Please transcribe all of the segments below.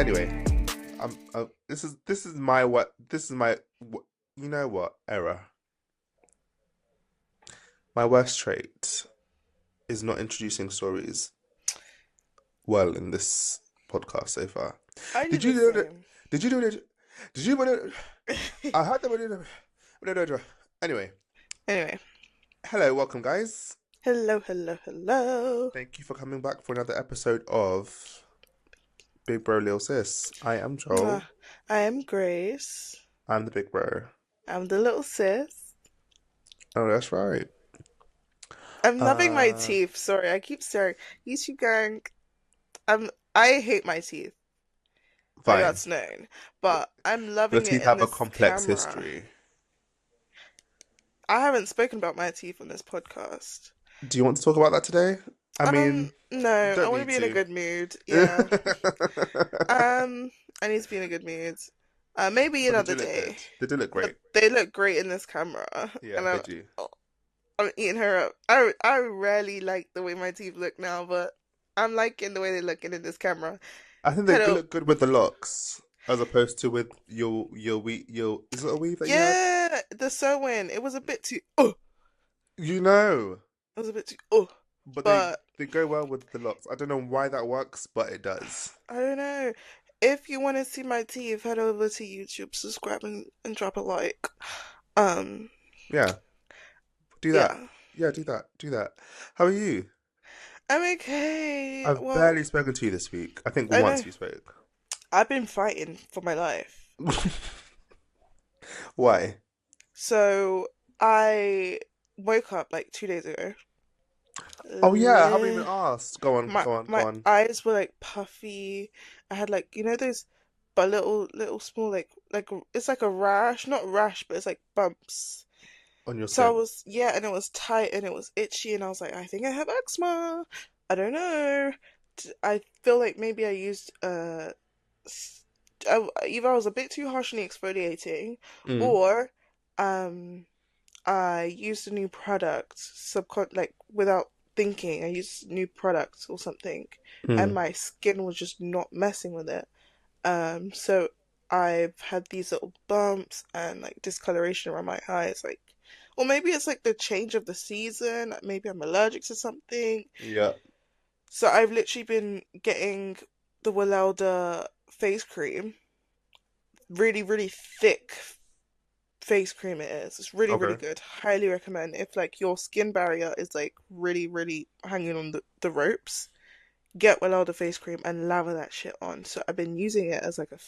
Anyway, this is my what this is my you know what error. My worst trait is not introducing stories well in this podcast so far. I do Did the you know that? same. Did you do it? Did you? I had the. Anyway, Anyway, hello, welcome, guys. hello, hello, hello. Thank you for coming back for another episode of Big Bro Lil Sis. I am Uh, Joel. I am Grace. I'm the big bro. I'm the little sis. Oh, that's right. I'm loving my Uh, teeth. Sorry, I keep staring. You keep going. I hate my teeth. Like fine. that's known. But I'm Your loving it teeth in have a this complex camera. history. I haven't spoken about my teeth on this podcast. Do you want to talk about that today? I mean, you No, I don't want to need be in a to. good mood. Yeah. I need to be in a good mood. Maybe But they another do look day. good. They do look But great. they look great in this camera, Yeah, and they do. I'm eating her up. I rarely like the way my teeth look now, but I'm liking the way they look in this camera. I think they Hello. look good with the locks as opposed to with your is it a weave that you had? Yeah, the sewing. It was a bit too. You know, It was a bit too. but But they go well with the locks. I don't know why that works, but it does. I don't know. If you want to see my teeth, head over to YouTube, subscribe, and drop a like. Um, Yeah, do that. yeah. Yeah, do that. Do that. How are you? I'm okay. I've Well, barely spoken to you this week. I think I once know. we spoke. I've been fighting for my life. Why? So I woke up like 2 days ago. Oh yeah, I haven't even Li- asked. Go on, My go on, go my on. eyes were like puffy. I had like those, but little small it's like a rash, not rash, but it's like bumps. On your So I skin. was yeah, and it was tight and it was itchy, and I was like, I think I have eczema. I don't know. I feel like maybe I used s- either I was a bit too harsh on the exfoliating, Mm, or um I used a new product like without thinking. I used a new product or something, and mm. my skin was just not messing with it. So I've had these little bumps and like discoloration around my eyes, like, or maybe it's like the change of the season. Maybe I'm allergic to something. Yeah. So I've literally been getting the Wilelda face cream, really, really thick face cream it is. It's really, really Okay. good. Highly recommend. If like your skin barrier is like really, really hanging on the ropes, get Welelda face cream and lather that shit on. So I've been using it as like a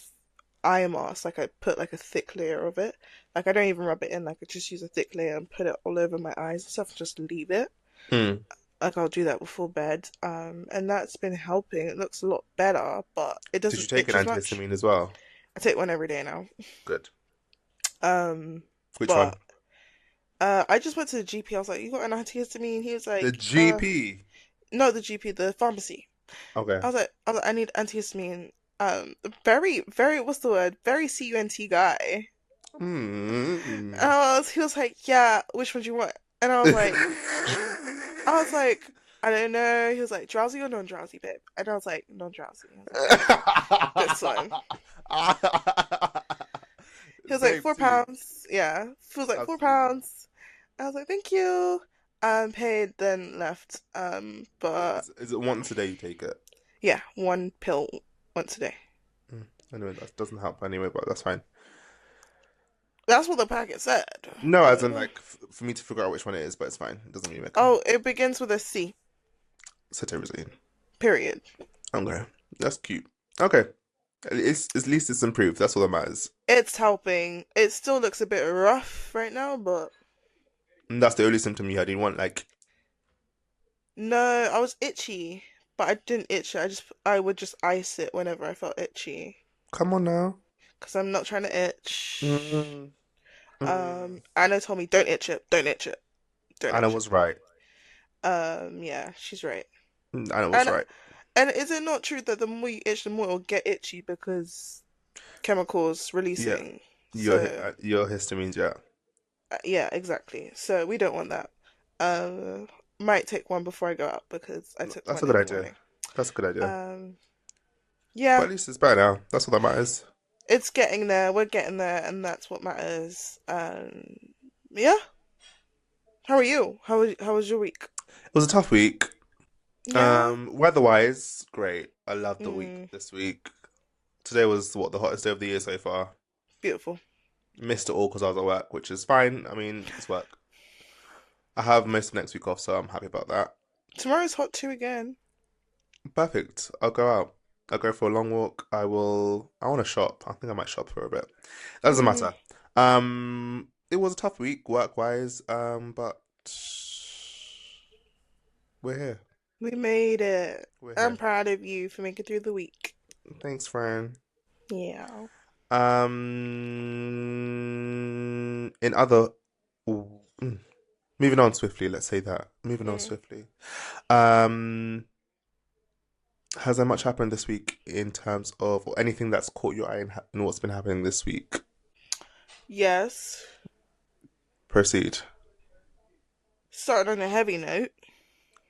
eye mask. Like I put like a thick layer of it. Like I don't even rub it in. Like I just use a thick layer and put it all over my eyes and stuff and just leave it. Mm. Like I'll do that before bed. And that's been helping. It looks a lot better, but it Did you doesn't take an itch as much. antihistamine as well? I take one every day now. Good. Um, Which one? but I just went to the GP. I was like, "You got an antihistamine?" He was The like, GP. no, the GP, the pharmacy." Okay. I need antihistamine." Very, very, what's the word? Very CUNT guy. Mm. He was like, "Yeah, which one do you want?" And I was like, I don't know. He was like, "Drowsy or non-drowsy, babe?" And I was like, "Non-drowsy." I was like, "Okay, this one." He was like, Same four too. pounds. Yeah, he was like, four Absolutely. pounds. I was like, "Thank you." Paid, then left. But Is it once a day you take it? yeah, one pill once a day. Mm. Anyway, that doesn't help anyway, but that's fine. That's what the packet said. No, I as don't in know. like for me to figure out which one it is, but it's fine. It doesn't really make a Oh, it begins with a C. cetirizine. Period. Okay, that's cute. Okay, at least it's improved. That's all that matters. It's helping. It still looks a bit rough right now, but And that's the only symptom you had. You want like, no, I was itchy, but I didn't itch it. I would just ice it whenever I felt itchy, come on now. because I'm not trying to itch. Mm, mm. Anna told me don't itch it, don't itch it, don't Anna itch it. was right. Yeah, she's right. Anna was And right. and is it not true that the more you itch, the more it'll get itchy because chemicals Yeah, releasing? So your histamines. Yeah, yeah, exactly. So we don't want that. Might take one before I go out because I took that's a one good in the idea. morning. That's a good idea. Um, But Yeah, at least it's better now. That's all that matters. it's getting there. We're getting there, and that's what matters. Yeah. How are you? How was your week? It was a tough week. Yeah. Weather-wise, great. I loved the week Mm, this week. Today was what the hottest day of the year so far. beautiful. Missed it all because I was at work, which is fine. I mean, it's work. I have most of next week off, so I'm happy about that. Tomorrow's hot too again. Perfect. I'll go out. I'll go for a long walk. I will. I want to shop. I think I might shop for a bit. That doesn't Mm, matter. It was a tough week work-wise. But we're here. we made it. We're I'm here. proud of you for making it through the week. Thanks, Fran. Yeah. In other, mm, moving on swiftly. Let's say that. Moving on Mm. swiftly. Um, has there much happened this week in terms of or anything that's caught your eye in what's been happening this week? Yes. Proceed. Starting on a heavy note,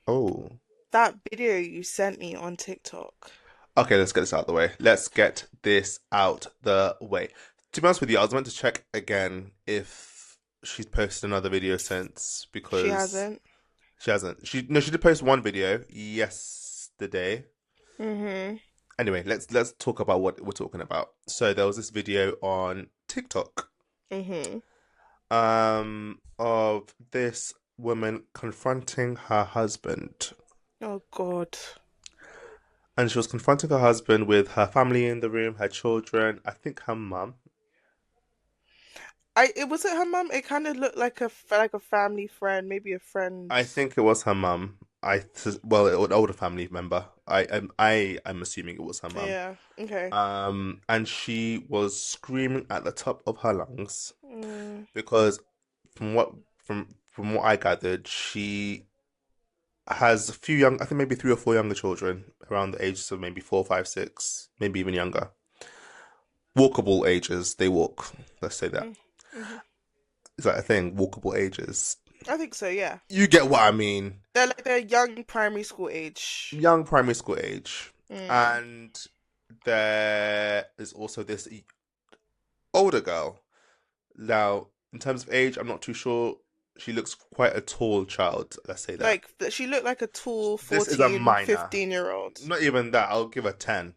Oh. that video you sent me on TikTok. Okay, let's get this out of the way. Let's get this out the way. To be honest with you, I was meant to check again if she's posted another video since She because hasn't. she hasn't. She did post one video yesterday. Mm-hmm. Anyway, let's talk about what we're talking about. So there was this video on TikTok Mm-hmm. of this woman confronting her husband. Oh God. And she was confronting her husband with her family in the room, her children, I think her mum. It wasn't her mum. It kind of looked like a family friend, maybe a friend. I think it was her mum. Well, an older family member. I'm assuming it was her mum. Yeah. Okay. And she was screaming at the top of her lungs Mm, because from what from what I gathered, she has a few young, I think maybe three or four younger children around the ages of maybe four, five, six, maybe even younger. Walkable ages, they walk. Let's say that. mm, hmm. Is that a thing? Walkable ages. I think so. Yeah. You get what I mean. They're young primary school age. Young primary school age. Mm. And there is also this older girl. Now, in terms of age, I'm not too sure. She looks quite a tall child, let's say that. Like she looked like a tall This is a 14, minor. 15-year-old. Not even that, I'll give her 10.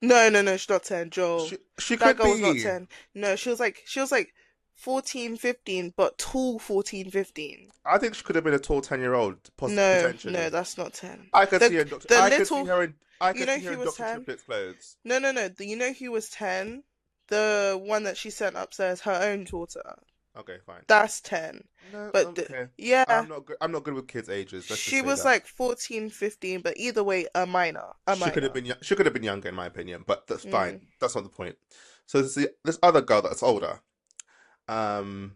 No, no, no, she's not 10, Joel. She That could girl was not be. 10. No, she was like 14, 15, but tall 14, 15. I think she could have been a tall 10-year-old, No, no, potentially. that's not 10. I could The see her in Doctor. the I could see little, her in. I you could know see her who in was Doctor 10? Triplet's clothes. No, no, no. You know who was 10? The one that she sent upstairs, her own daughter. Okay, fine. That's 10. No, But okay. yeah, I'm not good. I'm not good with kids' ages. Let's just she say was that. like 14, 15, but either way, a minor. A She could have minor. been. She could have been younger, in my opinion. But that's fine. Mm. That's not the point. So this other girl that's older. And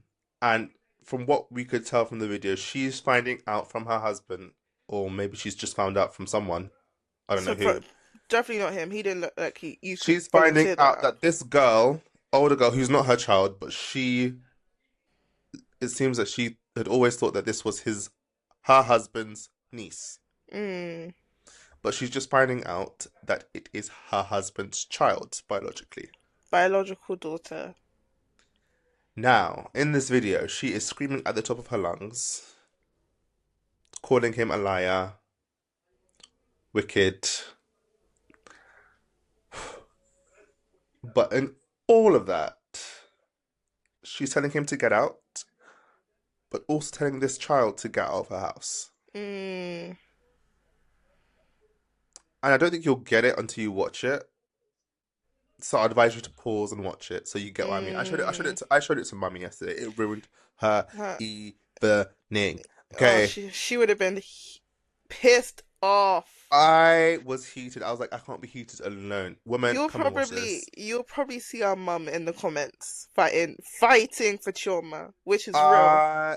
from what we could tell from the video, she's finding out from her husband, or maybe she's just found out from someone. I don't know So who. definitely not him. He didn't look like you could She's finding volunteer out that. that this girl, older girl, who's not her child, but it seems that she had always thought that this was her husband's niece. Mm. But she's just finding out that it is her husband's child, biologically. Biological daughter. Now, in this video, she is screaming at the top of her lungs, calling him a liar, wicked. But in all of that, she's telling him to get out, but also telling this child to get out of her house. Mm. And I don't think you'll get it until you watch it. So I advise you to pause and watch it so you get what I mean. Mm. I showed it to Mummy yesterday. It ruined her Huh. evening. Oh, Okay. she would have been pissed off. I was heated. I was like, I can't be heated alone. Woman, come and watch this. You'll probably see our mum in the comments fighting for Choma, which is real. Uh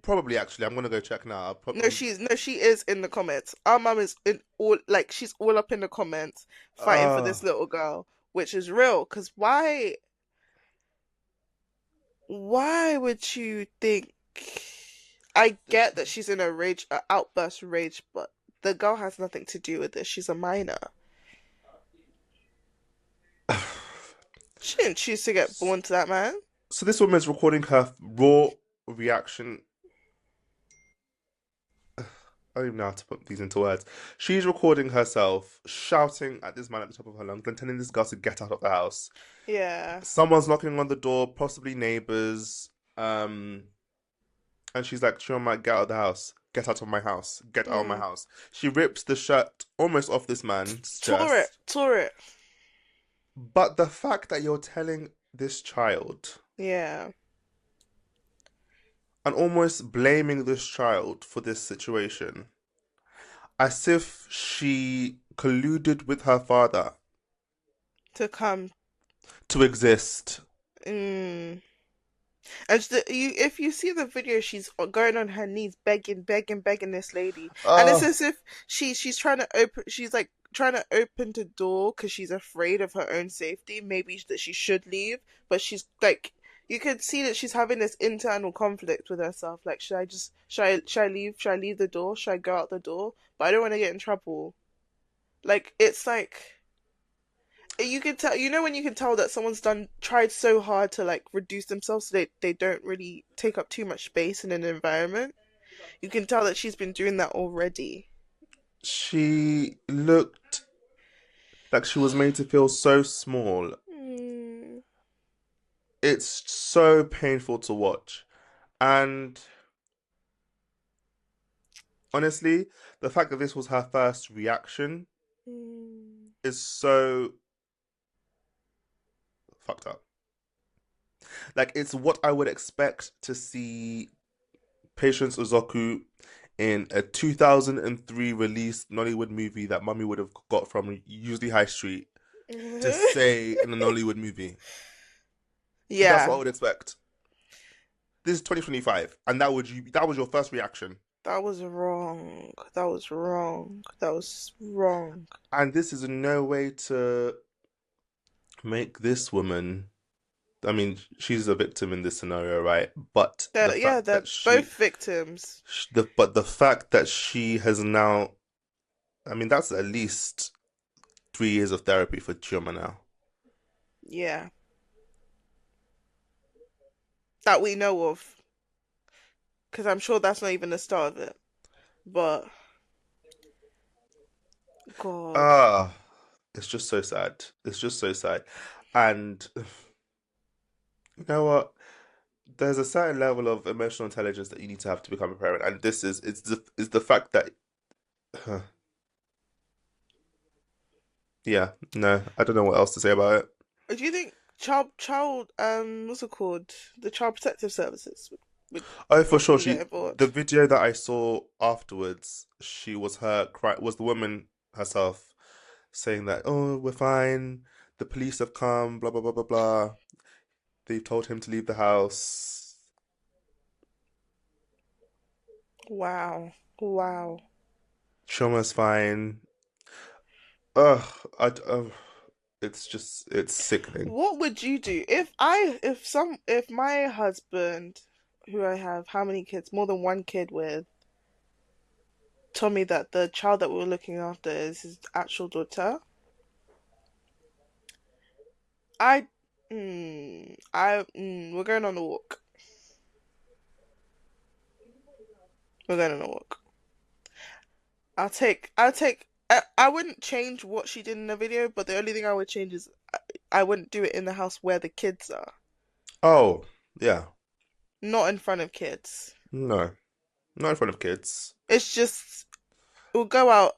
Probably actually. I'm gonna go check now. No, she is in the comments. Our mum is in all like she's all up in the comments fighting for uh this little girl, which is real. Cause why would you think? I get that she's in a outburst rage, but the girl has nothing to do with this. She's a minor. She didn't choose to get born to that man. So this woman is recording her raw reaction. I don't even know how to put these into words. She's recording herself shouting at this man at the top of her lungs and telling this girl to get out of the house. Yeah. Someone's knocking on the door, possibly neighbors. And she's like, Chioma, get out of the house. Get out of my house. Get out of my Mm. house. She rips the shirt almost off this man's Tore it. chest. Tore it. But the fact that you're telling this child Yeah. and almost blaming this child for this situation as if she colluded with her father To come. to exist. Mm. And if you see the video, she's going on her knees, begging, begging, begging this lady, and it's Oh, as if she's trying to open. She's like trying to open the door because she's afraid of her own safety. Maybe that she should leave, but she's like, you can see that she's having this internal conflict with herself. Like, should I leave? Should I leave the door? Should I go out the door? But I don't want to get in trouble. Like, it's like you can tell, when you can tell that someone's tried so hard to like reduce themselves so they don't really take up too much space in an environment. You can tell that she's been doing that already. she looked like she was made to feel so small. Mm, It's so painful to watch. And honestly, the fact that this was her first reaction mm, is so fucked up. Like, it's what I would expect to see Patience Uzoku in a 2003 released Nollywood movie that mummy would have got from usually High Street to say in a Nollywood movie. That's what I yeah, would expect. This is 2025, and that was your first reaction. that was wrong. That was wrong. That was wrong. And this is in no way to make this woman. I mean, she's a victim in this scenario, right? But the Yeah, fact they're that both victims. the fact that she has now, I mean, that's at least 3 years of therapy for Chioma now. Yeah, that we know of, because I'm sure that's not even the start of it. But God. Ah, it's just so sad. It's just so sad. And you know what? There's a certain level of emotional intelligence that you need to have to become a parent, and this is it's the fact that yeah, no, I don't know what else to say about it. Do you think what's it called? The Child Protective Services would Oh, for sure. possibly get She the involved? video that I saw afterwards, she was her cry was the woman herself saying that, oh, we're fine. The police have come, blah blah blah blah blah. They've told him to leave the house. Wow. Wow. Shoma's fine. Ugh, it's sickening. What would you do if my husband, who I have how many kids, more than one kid with, told me that the child that we were looking after is his actual daughter? I we're going on a walk. We're going on a walk. I wouldn't change what she did in the video, but the only thing I would change is I wouldn't do it in the house where the kids are, Oh, yeah. not in front of kids. No, not in front of kids. It's just we'll go out.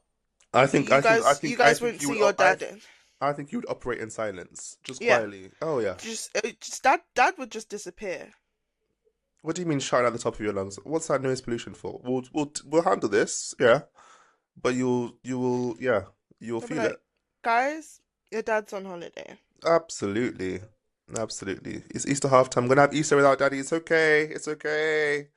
I think I think I You think I guys think won't you see would your dad in. I think you would operate in silence, just Yeah, quietly. Oh yeah. just dad would just disappear. What do you mean shouting at the top of your lungs? What's that noise pollution for? We'll handle this, yeah. But you will yeah, you'll I'll be feel it. like, guys, your dad's on holiday. Absolutely. Absolutely. It's Easter half time. I'm gonna have Easter without daddy. It's okay. It's okay.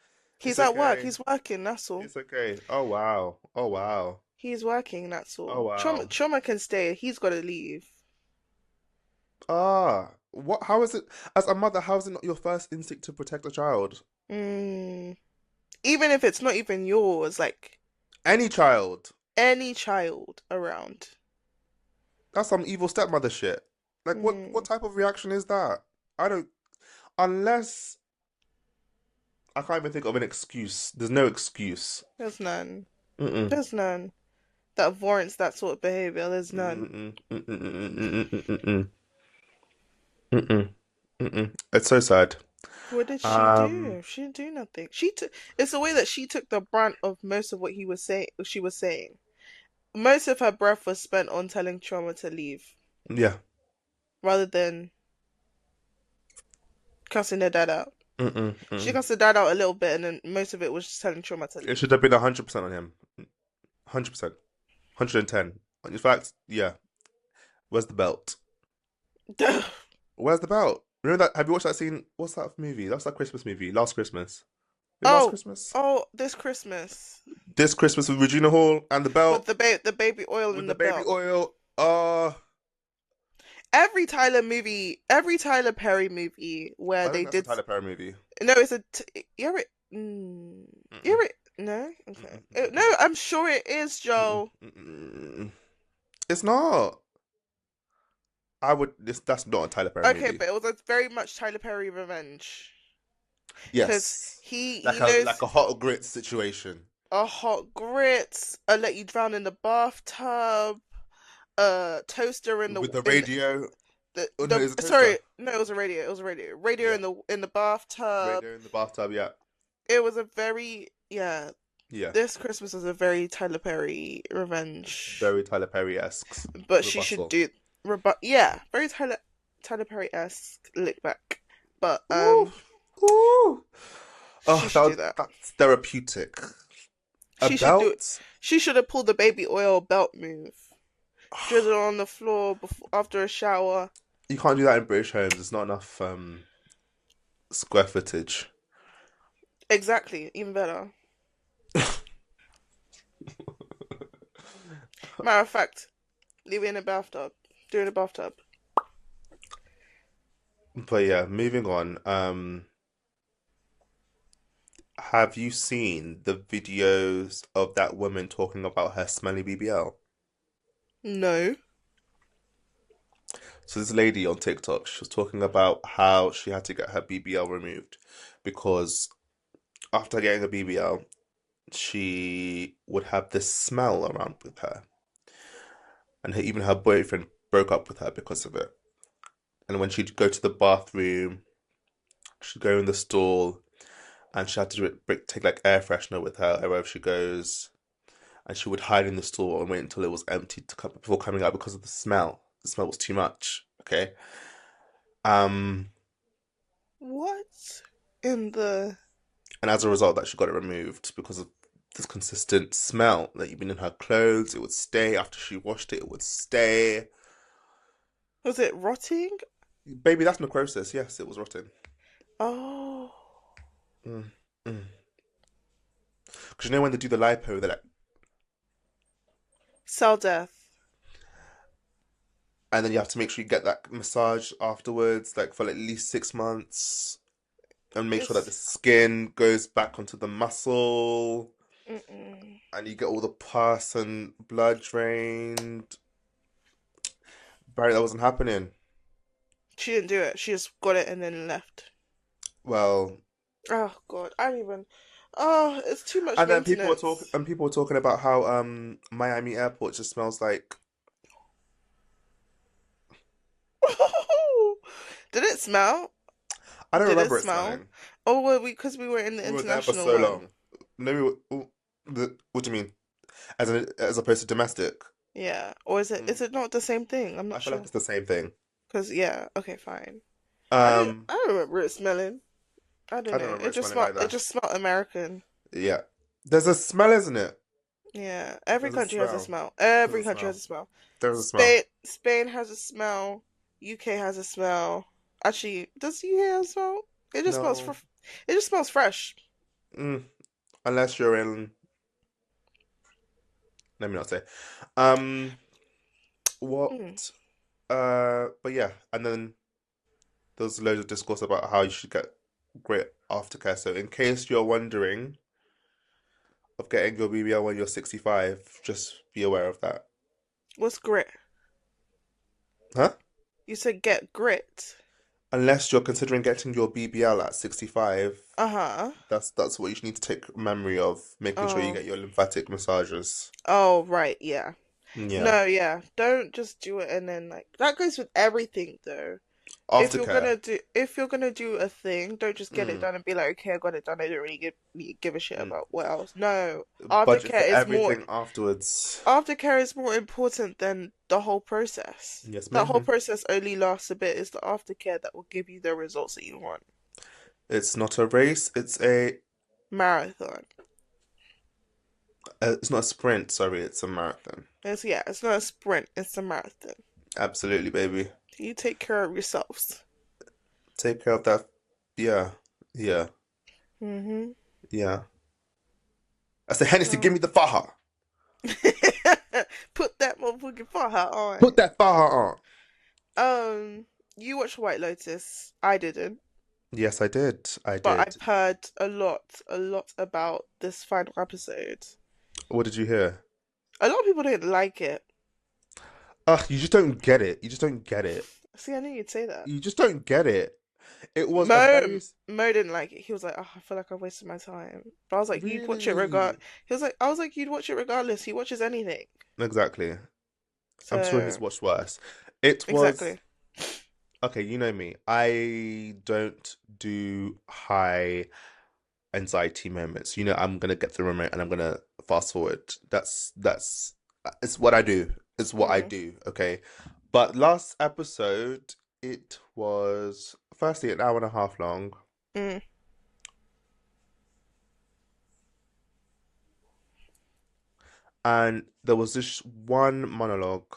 It's He's at work. okay. He's working. That's all. It's okay. Oh wow. Oh wow. He's working. That's Oh all. wow. Trauma can stay. He's got to leave. What how is it as a mother, how is it not your first instinct to protect a child? Mm. Even if it's not even yours, like Any child. any child around. That's some evil stepmother shit. Like, what Mm, type of reaction is that? I don't, unless I can't even think of an excuse. There's no excuse. there's none. Mm-mm. There's none that warrants that sort of behavior. There's none. Mm-mm. Mm-mm. Mm-mm. Mm-mm. It's so sad. What did she Um, do? She didn't do nothing. She took. It's the way that she took the brunt of most of what he was saying. She was saying. Most of her breath was spent on telling Trauma to leave, yeah. rather than cussing her dad out. Mm-mm. She Mm. cussed her dad out a little bit, and then most of it was just telling Trauma to It leave. should have been 100% on him. 100%. 110. In fact, yeah. Where's the belt? Where's the belt? Remember that? Have you watched that scene? What's that movie? That's that Christmas movie. Last Christmas. Was it Last Oh, Christmas? oh, this Christmas This Christmas with Regina Hall and the with belt the baby oil with in the the baby belt. oil. Every Tyler Perry movie where I think they that's a did Tyler Perry movie. no, it's a you're it. Mm-mm, You're it. No, okay. mm-mm, No, I'm sure it is, mm-mm, Joe. mm-mm. It's not. I would. That's not a Tyler Perry Okay, movie. but it was a very much Tyler Perry revenge because Yes, he like knows a hot grits situation a hot grits, a let you drown in the bathtub, a toaster with the in radio. Oh no, the it's a toaster. sorry, no, it was a radio. It was a radio. Radio Yeah, in the bathtub. radio in the bathtub. Yeah, It was a very yeah. yeah. This Christmas was a very Tyler Perry revenge, Very Tyler Perry esque but she should rebuttal. do yeah, very Tyler Perry esque lick back, but Ooh, ooh. she Oh, should do that. that's therapeutic. A She should do it. belt? She should have pulled the baby oil belt move, drizzle it on the floor before after a shower. You can't do that in British homes. There's not enough square footage. Exactly, even better. Matter of fact, leave it in a bathtub. Do it in a bathtub. But yeah, moving on. Have you seen the videos of that woman talking about her smelly BBL? No. So this lady on TikTok, she was talking about how she had to get her BBL removed because after getting a BBL, she would have this smell around with her, and even her boyfriend broke up with her because of it. And when she'd go to the bathroom, she'd go in the stall, and she had to take like air freshener with her wherever she goes, and she would hide in the stall and wait until it was empty to come before coming out because of the smell. The smell was too much. Okay. Um, What in the and as a result, that she got it removed because of this consistent smell that even in her clothes, it would stay after she washed it. It would stay. was it rotting? Baby, that's necrosis. Yes, it was rotten. Oh, Mm, mm. Because you know when they do the lipo, they're like, cell death. and then you have to make sure you get that massage afterwards, like for at least 6 months, and make sure that the It's skin goes back onto the muscle, mm-mm. and you get all the pus and blood drained. Barry, that wasn't happening. She didn't do it. She just got it and then left. Well, Oh God, I don't even. Oh, it's too much and then maintenance. people were talking about how Miami airport just smells like Did it smell? I don't Did it remember it smell? smelling. Oh, well, because we were in the We were there for international so one. long. No, what do you mean? As opposed to domestic? Yeah, or Mm, is it not the same thing? I'm I not feel like sure. it's the same thing. Cause yeah, okay, fine. Um, I don't remember it smelling. I don't I don't know. remember it smelling It either. just smelled American. Yeah, there's a smell, isn't it? Yeah, every There's a country has a smell. smell. There's Every a country has smell. a smell. There's a smell. Spain has a smell. UK has a smell. Actually, does UK have a smell? It just smells No, it just smells fresh. mm, unless you're in. Let me not say. What? Mm. But yeah, and then there's loads of discourse about how you should get great aftercare. So in case you're wondering of getting your BBL when you're 65, just be aware of that. What's grit? Huh? You said get grit. Unless you're considering getting your BBL at 65, Uh-huh. that's what you need to take memory of, making sure you Oh. get your lymphatic massages. Oh, right, yeah. Yeah. No, yeah. Don't just do it and then like that goes with everything though. Aftercare. If you're gonna do a thing, don't just get it Mm, done and be like, okay, I got it done. I don't really give a shit mm. about what else. No, Budget for everything afterwards. aftercare is more important than the whole process. Yes, That whole ma'am. process only lasts a bit. It's the aftercare that will give you the results that you want. It's not a race, Marathon. it's not a sprint, sorry, it's a marathon. It's not a sprint, it's a marathon. Absolutely, baby. You take care of yourselves. Take care of that. Yeah, yeah, Mm-hmm. yeah. I said, Hennessy, give Oh. me the faja. Put that motherfucking fire on. Put that faja on. Um, you watched White Lotus. I didn't, Yes, I did. I but did. I've heard a lot about this final episode. What did you hear? A lot of people didn't like it. Ugh, you just don't get it. You just don't get it. See, I knew you'd say that. You just don't get it. It was a very Mo didn't like it. He was like, "Oh, I feel like I wasted my time." But I was like, "You'd watch it regard." really He was like, "I was like, you'd watch it regardless. He watches anything." exactly. I'm sure he's So watched worse. It was exactly. okay. You know me. I don't do high anxiety moments. I'm gonna get the remote and I'm gonna fast forward. That's it's what I do. It's what I Mm, do. Okay. But last episode, it was firstly an hour and a half long, mm. and there was this one monologue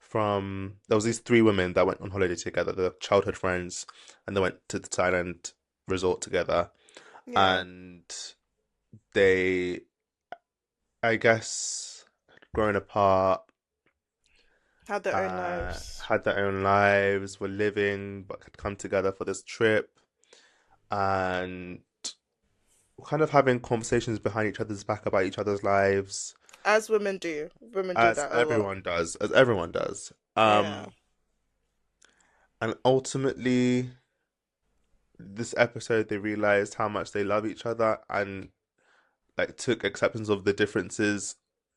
from there was these three women that went on holiday together, they're childhood friends, and they went to the Thailand resort together, Yeah, and they, I guess, grown apart, had their own lives. had their own lives, were living, but had come together for this trip, and kind of having conversations behind each other's back about each other's lives, As women do. Women do that a lot. as everyone does. Yeah. And ultimately, this episode, they realized how much they love each other and like took acceptance of the differences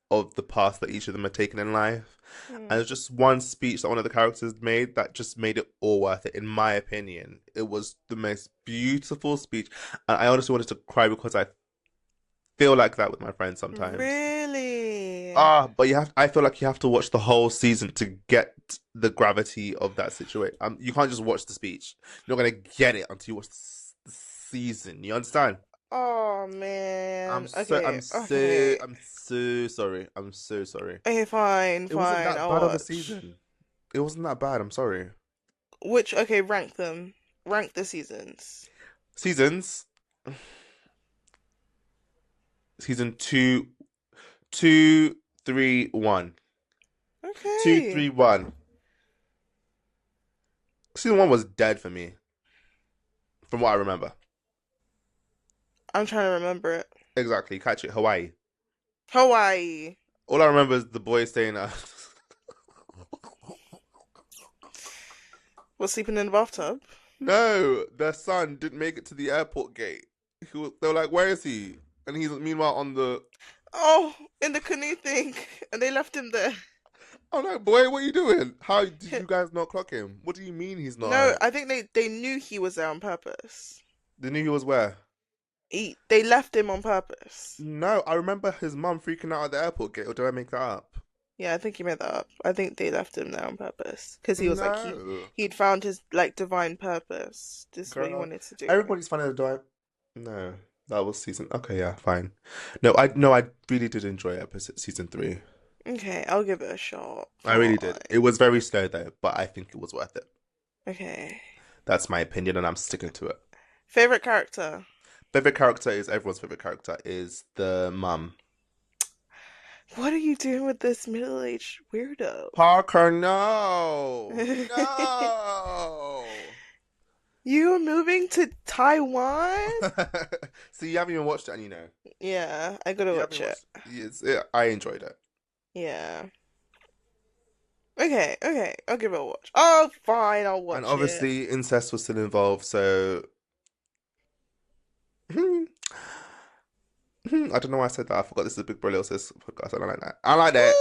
of the path that each of them are taking in life. And Mm. there's just one speech that one of the characters made that just made it all worth it, in my opinion. It was the most beautiful speech. And I honestly wanted to cry because I feel like that with my friends sometimes. Really? But I feel like you have to watch the whole season to get the gravity of that situation. You can't just watch the speech. You're not gonna get it until you watch the season. You understand? Oh man. Okay, okay. I'm so sorry. I'm so sorry. Okay, fine, It wasn't fine. that I'll bad of a watch. season. It wasn't that bad. I'm sorry. Okay, rank them. Rank the seasons. Seasons, season two, three, one, two, Okay. three, one. Season one was dead for me, from what I remember. I'm trying to remember it. Exactly. Catch it. Hawaii. Hawaii. All I remember is the boy saying, Was sleeping in the bathtub. no, their son didn't make it to the airport gate. They were like, where is he? And he's meanwhile on the. Oh, in the canoe thing. And they left him there. I'm like, boy, what are you doing? How did you guys not clock him? What do you mean he's not No, home? I think they knew he was there on purpose. They knew he was where? They left him on purpose. No, I remember his mum freaking out at the airport gate, or did I make that up? Yeah, I think you made that up. I think they left him there on purpose because he was like No, he'd found his like divine purpose. This is what he girl. wanted to do. Everybody's finding a dime. No, that was season. Okay, yeah, fine. No, I really did enjoy episode season three. Okay, I'll give it a shot. I really did. It Fine. was very slow though, but I think it was worth it. Okay. That's my opinion, and I'm sticking to it. Favorite character? Favorite character is everyone's favorite character is the mum. What are you doing with this middle-aged weirdo? Parker, no, no. You moving to Taiwan? See, you haven't even watched it, and you know. Yeah, I gotta You watch haven't it. watched. I enjoyed it. Yeah. Okay, Okay, okay, I'll give it a watch. Oh, fine, I'll And watch it. obviously, incest was still involved, so I don't know why I said that. I forgot this is a Big Bro Lil Sis podcast. I don't like that. I like that.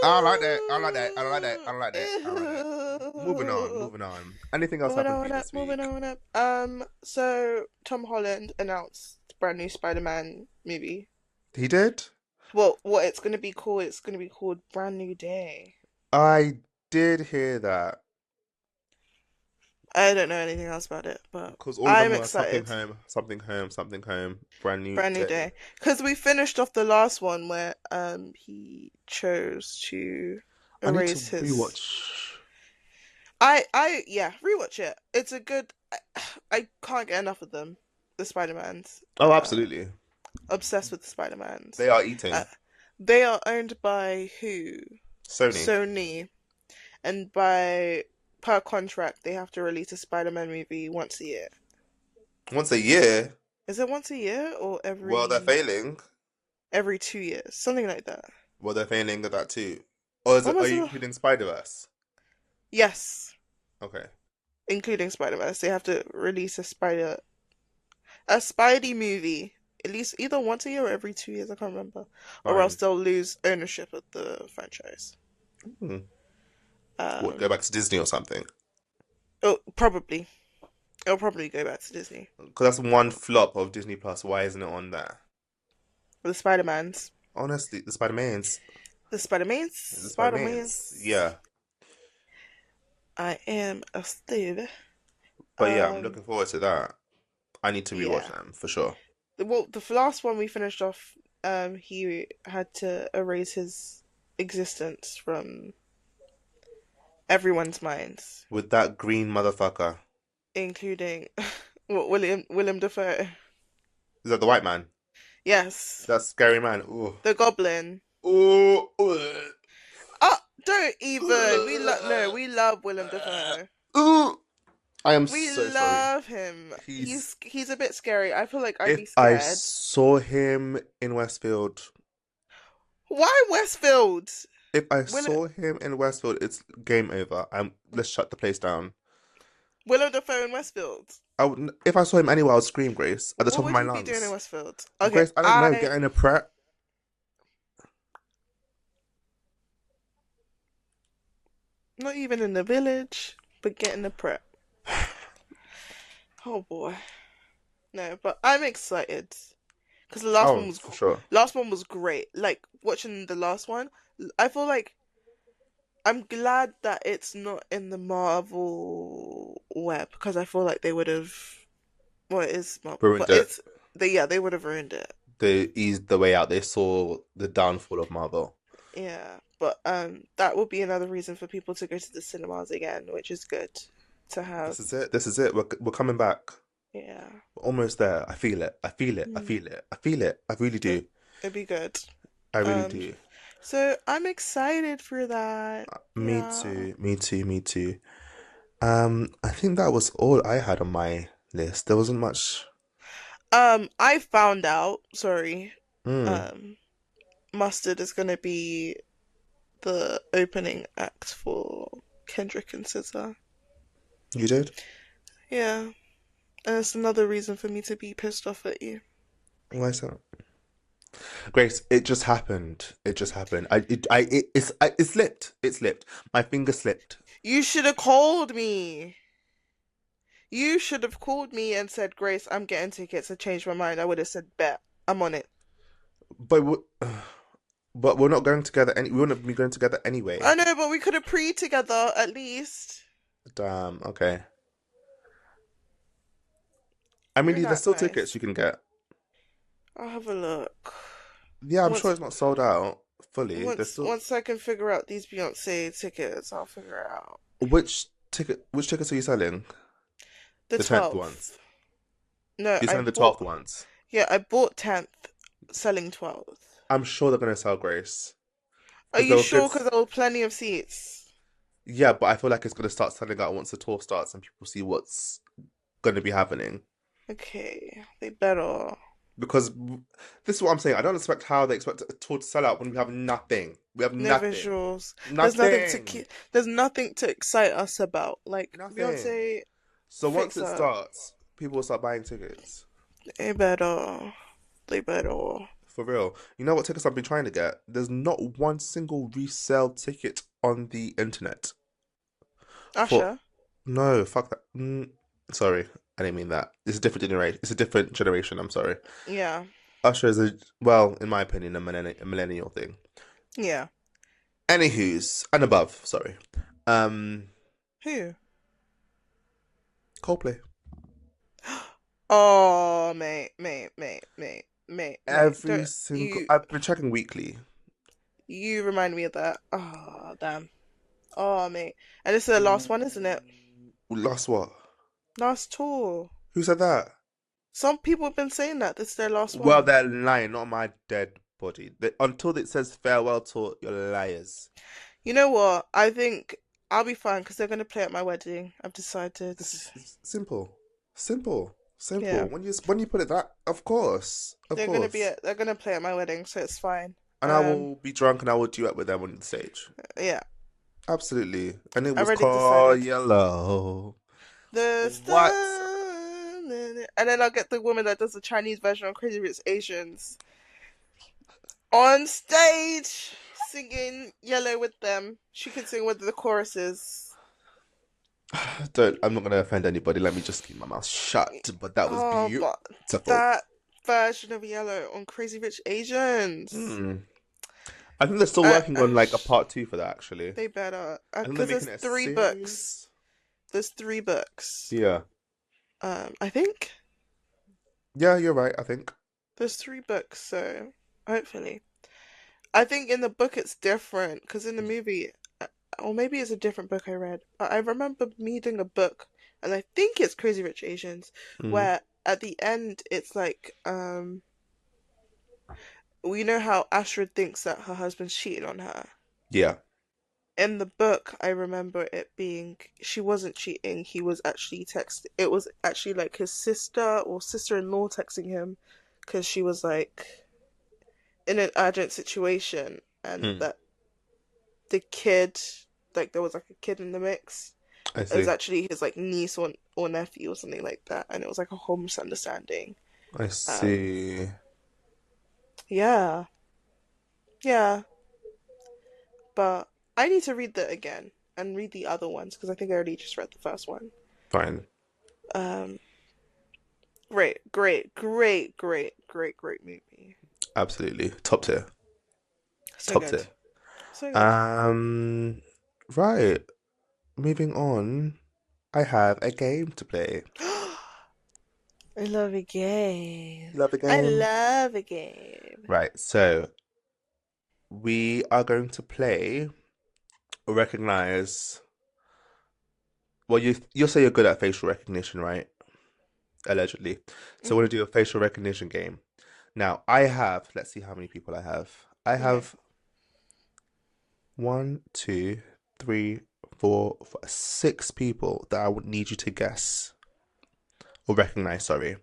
I like that. I like that. I like that. I like that. I like that. Moving on. Ooh. Moving on. Anything else Moving happened for on you up, this moving week? on up. So Tom Holland announced the brand new Spider-Man movie. He did. Well, what it's gonna be called? It's gonna be called Brand New Day. I did hear that I don't know anything else about it, but because all of I'm them were something excited. home, something home, something home. Brand new Brand New day. Day, because we finished off the last one where he chose to I need to erase his. rewatch. Yeah, rewatch it. It's a good. I can't get enough of them. The Spider-Mans. Oh, absolutely. Obsessed with the Spider-Mans. They are Uh, eating. they are owned by who? Sony. Sony, and by per contract they have to release a Spider-Man movie once a year. Once a year. Is it once a year or Well, they're failing. every 2 years? Something like that. Well, they're failing at that too. Or is When it, are was you the including Spider-Verse? Yes, Okay. including Spider-Man. They have to release a Spidey movie at least either once a year or every 2 years. I can't remember, or else Fine. they'll lose ownership of the franchise. Hmm. What, go Um, back to Disney or something? oh, probably it'll probably go back to Disney. Because that's one flop of Disney Plus. Why isn't it on there? The Spider-Mans, Honestly, the Spider-Mans. the Spider-Mans, The Spider-Mans. Spider-Mans. Yeah. I am a Steve. But yeah, I'm Um, looking forward to that. I need to rewatch yeah. them for sure. Well, the last one we finished off, he had to erase his existence from everyone's minds, With that green motherfucker. including what William Dafoe. Is that the white man? Yes, That scary man. Ooh. the Goblin. Ooh. Oh, don't even. Ooh. We love Willem Dafoe. Ooh. I am We so sorry. love him. He's He's a bit scary. I feel like I'd If be I scared. saw him in Westfield, Why Westfield? if I Will saw him in Westfield, it's game over. Let's shut the place down. Willem Dafoe in Westfield? If I saw him anywhere, I would scream, Grace, at the What top of would my he be doing in lungs. Westfield? Okay, Grace, I don't know, getting a prep. not even in the village, but getting the prep. Oh boy, no, but I'm excited because Oh, for sure. last one was great. Like watching the last one, I feel like I'm glad that it's not in the Marvel web because I feel like they would have. Well, it is Marvel, Ruined but it. they would have ruined it. They eased the way out. They saw the downfall of Marvel. Yeah, but that would be another reason for people to go to the cinemas again, which is good to have. This is it. This is it. We're coming back. Yeah, We're almost there. I feel it. I feel it. I mm, feel it. I feel it. I really it, do. it'd be good. I really Um, do. so I'm excited for that. Me Yeah. too. Me too. Me too. I think that was all I had on my list. There wasn't much. I found out. Sorry. Mm, Um, Mustard is gonna be the opening act for Kendrick and SZA. you did? Yeah, and it's another reason for me to be pissed off at you. Why is that? Grace, it just happened. It just happened. It slipped. It slipped. My finger slipped. You should have called me. You should have called me and said, Grace, I'm getting tickets. I changed my mind. I would have said, bet. I'm on it. But but we're not going together. We wouldn't be going together anyway. I know, but we could have pre together at least. Damn. Okay. I You're mean, there's not still tickets nice. you can get. I'll have a look. Yeah, I'm sure Once it's not sold out fully. There's still once I can figure out these Beyonce tickets, I'll figure it out. which tickets are you selling? The The 10th ones. 12th. No, You're selling the 12th ones. I bought 10th, selling 12th. I'm sure they're gonna sell, Grace, Are because you there were good. sure? Because there were plenty of seats. Yeah, but I feel like it's gonna start selling out once the tour starts and people see what's gonna be happening. Okay, they better. Because this is what I'm saying. I don't expect how they expect a tour to sell out when we have nothing. We have No nothing. visuals. Nothing. There's nothing to excite us about. Like Nothing. Beyonce, So once fix it up. starts, people will start buying tickets. They better. They better. For real. You know what tickets I've been trying to get? There's not one single resale ticket on the internet. For Usher. no, fuck that. Sorry, I didn't mean that. It's a different generation. It's a different generation. I'm sorry. Yeah. Usher is well, in my opinion, a millennial thing. Yeah. Anywho's and above. Sorry. Um, Who? Coldplay. Oh, mate. Every Don't single. I've been checking weekly. you remind me of that. Oh, damn. Oh, mate. And this is the last one, isn't it? Last what? Last tour. Who said that? Some people have been saying that this is their last Well, one. they're lying, not my dead body. Until it says farewell tour, you're liars. You know what? I think I'll be fine because they're gonna play at my wedding. I've decided. It's simple, simple, simple. Yeah, When you put it that, of course. they're gonna play at my wedding, so it's fine. And I will be drunk and I will duet with them on the stage. Yeah, Absolutely. And it I was already called decided. Yellow. The What? sun, and then I'll get the woman that does the Chinese version on Crazy Rich Asians on stage singing Yellow with them. She can sing with the choruses. Don't. I'm not gonna offend anybody. Let me just keep my mouth shut. But that was Oh, but beautiful. that version of Yellow on Crazy Rich Asians. Hmm. I think they're still Uh, working uh, on like a part two for that. Actually, they better, I think they're because there's making it a three books. series. There's three books. Yeah. I think Yeah, you're right. I think. there's three books, so hopefully. I think in the book it's different because in the movie, or maybe it's a different book I read. I remember reading a book, and I think it's Crazy Rich Asians, Mm. where at the end it's like, we know how Astrid thinks that her husband's cheating on her. Yeah. In the book, I remember it being she wasn't cheating. He was actually texting. It was actually like his sister or sister-in-law texting him because she was like in an urgent situation, and Mm. that the kid, like there was like a kid in the mix. I It was see. actually his like niece or nephew or something like that, and it was like a whole misunderstanding. I Um, see. yeah, yeah, but I need to read that again and read the other ones because I think I already just read the first one. Fine. Um, great movie. Absolutely. Top tier. So Top good, tier. so good. Um. Right. Moving on. I have a game to play. I love a game. Love a I game. love a game. Right. So we are going to play or recognize. Well, you'll say you're good at facial recognition, right? Allegedly. So we're Hmm. gonna do a facial recognition game. Now I have. Let's see how many people I have. I Okay. have one, two, three, four, five, six people that I would need you to guess or recognize. Sorry,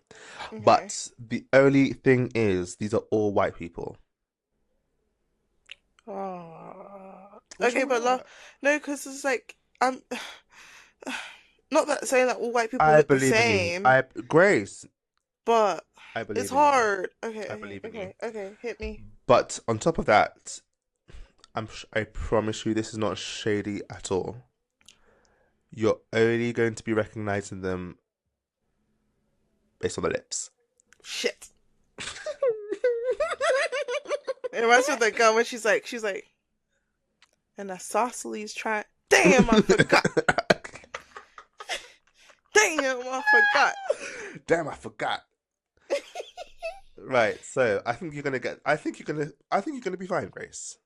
Okay. but the only thing is these are all white people. What's Okay, wrong with but that? no, because it's like I'm not that saying that all white people I look the believe in you. same, I Grace. but I it's believe in you. hard. I believe in you. Okay. Hit me. But on top of that, I promise you, this is not shady at all. You're only going to be recognizing them based on the lips. Shit. It reminds me of that girl when she's like, and isosceles trying. Damn, I forgot. Damn, I forgot. Damn, I forgot. Right, so I think you're gonna get. I think you're gonna be fine, Grace.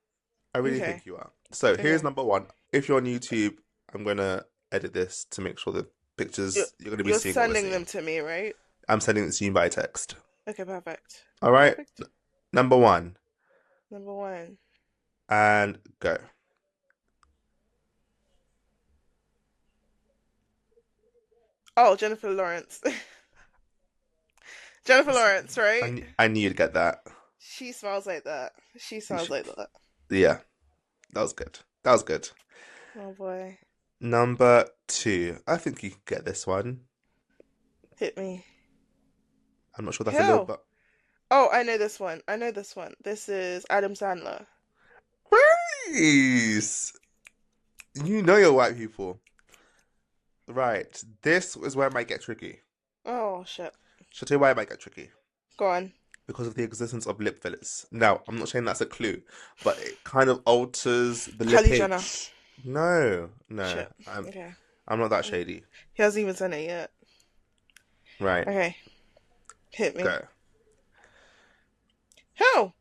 I really Okay. think you are. So here's Okay. number one. If you're on YouTube, I'm gonna edit this to make sure the You're, pictures you're gonna be you're seeing what we're sending them seeing. to me, right? I'm sending it to you by text. Okay, perfect. All right. Perfect. Number one, Number one. and go. Oh, Jennifer Lawrence. Jennifer Lawrence, right? I knew you'd get that. She smells like that. She smells like that. Yeah. That was good. That was good. Oh boy. Number two. I think you could get this one. Hit me. I'm not sure that's a little Hell. but Oh, I know this one. I know this one. This is Adam Sandler. Grace! You know your white people. Right. This is where it might get tricky. Oh shit. Shall I tell you why it might get tricky? Go on. Because of the existence of lip fillers. Now, I'm not saying that's a clue, but it kind of alters the Kylie Jenner. lippage. No, no. Shit. Okay. I'm not that shady. He hasn't even sent it yet. Right. Okay. Hit me. Go. Hell.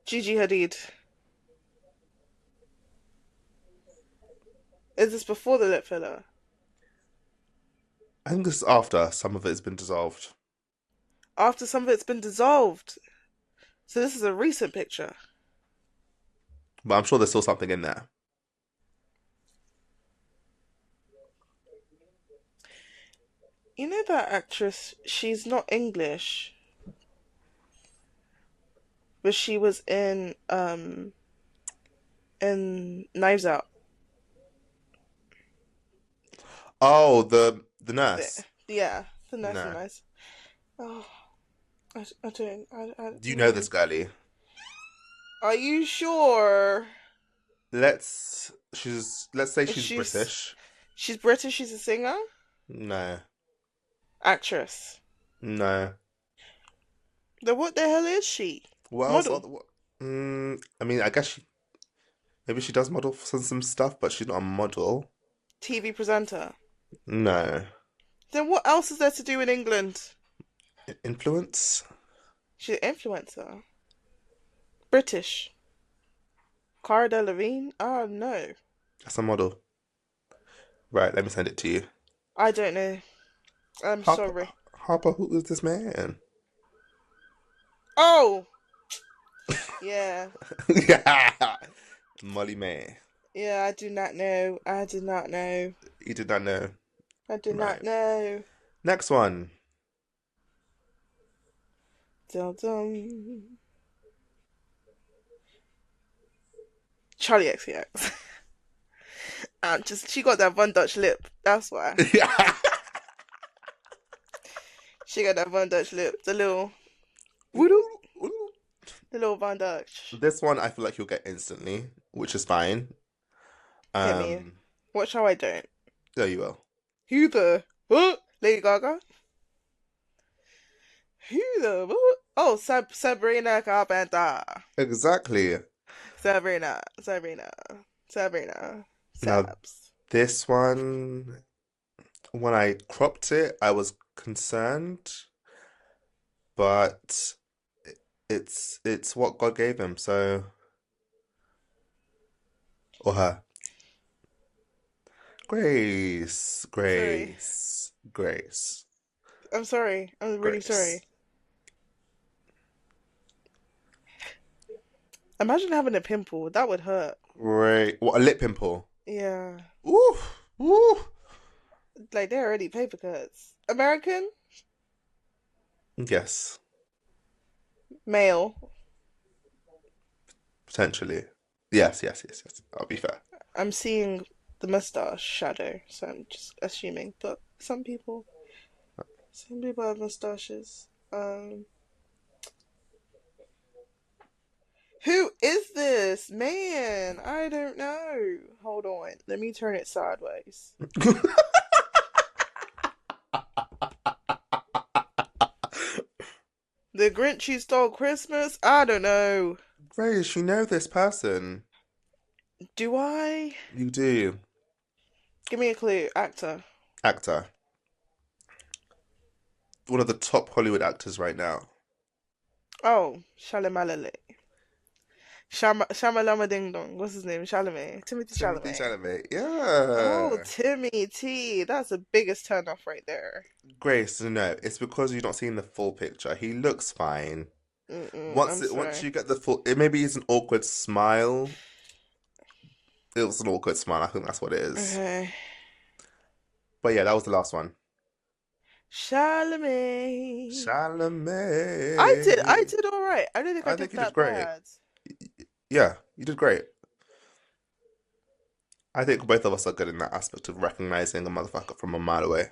Gigi Hadid. Is this before the lip filler? I think this is after some of it has been dissolved. After some of it's been dissolved. So this is a recent picture. But I'm sure there's still something in there. You know that actress? She's not English, but she was in Knives Out. Oh, the The, nurse. yeah, the nurse in No. Knives. Oh, I don't. I Do you know this girlie? Are you sure? Let's say she's She's British. she's British. She's a singer, No. actress. No. Then what the hell is she? What else? Model, I mean, I guess maybe she does model for some stuff, but she's not a model. TV presenter. No. Then what else is there to do in England? Influence? She's an influencer. British. Cara Delevingne? Oh no. That's a model. Right, let me send it to you. I don't know. I'm Harper, sorry. Harper, who is this man? Oh! Yeah. Yeah. Molly May. Yeah, I do not know. I do not know. You did not know. I do not Right. know. Next one. Dum dum. Charlie XCX. She got that Von Dutch lip. That's why. She got that Von Dutch lip. The little voodoo. The little Von Dutch. This one I feel like you'll get instantly, which is fine. Hit me. Um, Watch how I don't. there you will. Who the? What? Lady Gaga? Who the? What? Oh, Sabrina Carpenter. Exactly. Sabrina. Now, Sabs. this one, when I cropped it, I was concerned, but it's what God gave him, so or her. Grace, Sorry. Grace, Grace, I'm sorry. I'm really sorry. Grace. Imagine having a pimple. That would hurt. Great. What, a lip pimple? Yeah. Ooh, ooh. Like they're already paper cuts. American? Yes, Male. potentially. Yes. I'll be fair. I'm seeing the mustache shadow, so I'm just assuming. But some people have mustaches. Who is this? Man, I don't know. Hold on. Let me turn it sideways. The Grinch Who Stole Christmas? I don't know. Grace, you know this person. Do I? You do. Give me a clue. Actor. Actor. One of the top Hollywood actors right now. Oh, Shalamalale. Shamalama Ding Dong. What's his name? Chalamet. Timothy Timothy Chalamet. Chalamet. Oh, Yeah. Timmy T. That's the biggest turn off right there. Grace, no, it's because you're not seeing the full picture. He looks fine. I'm Once sorry. you get the full, it maybe is an awkward smile. It was an awkward smile. I think that's what it is. Okay. But yeah, that was the last one. Chalamet. I Chalamet. did all right. I don't think I I did think you did that great. bad. Yeah, you did great. I think both of us are good in that aspect of recognizing a motherfucker from a mile away.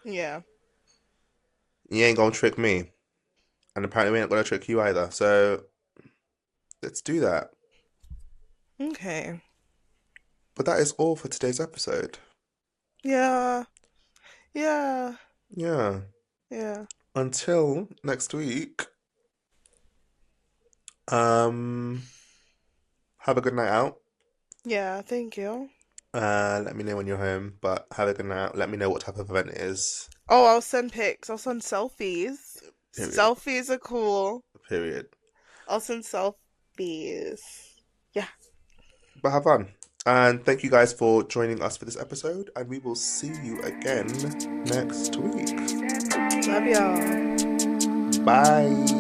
Yeah. You ain't gonna trick me, and apparently we ain't gonna trick you either. So let's do that. Okay. But that is all for today's episode. Yeah. Yeah. Yeah. Yeah. Until next week, um, have a good night out. Yeah. Thank you. Let me know when you're home, but have a good night out. Let me know what type of event it is. Oh, I'll send pics. I'll send selfies. Period. Selfies are cool. Period. I'll send selfies. Yeah. But have fun. And thank you guys for joining us for this episode, and we will see you again next week. Love y'all. Bye.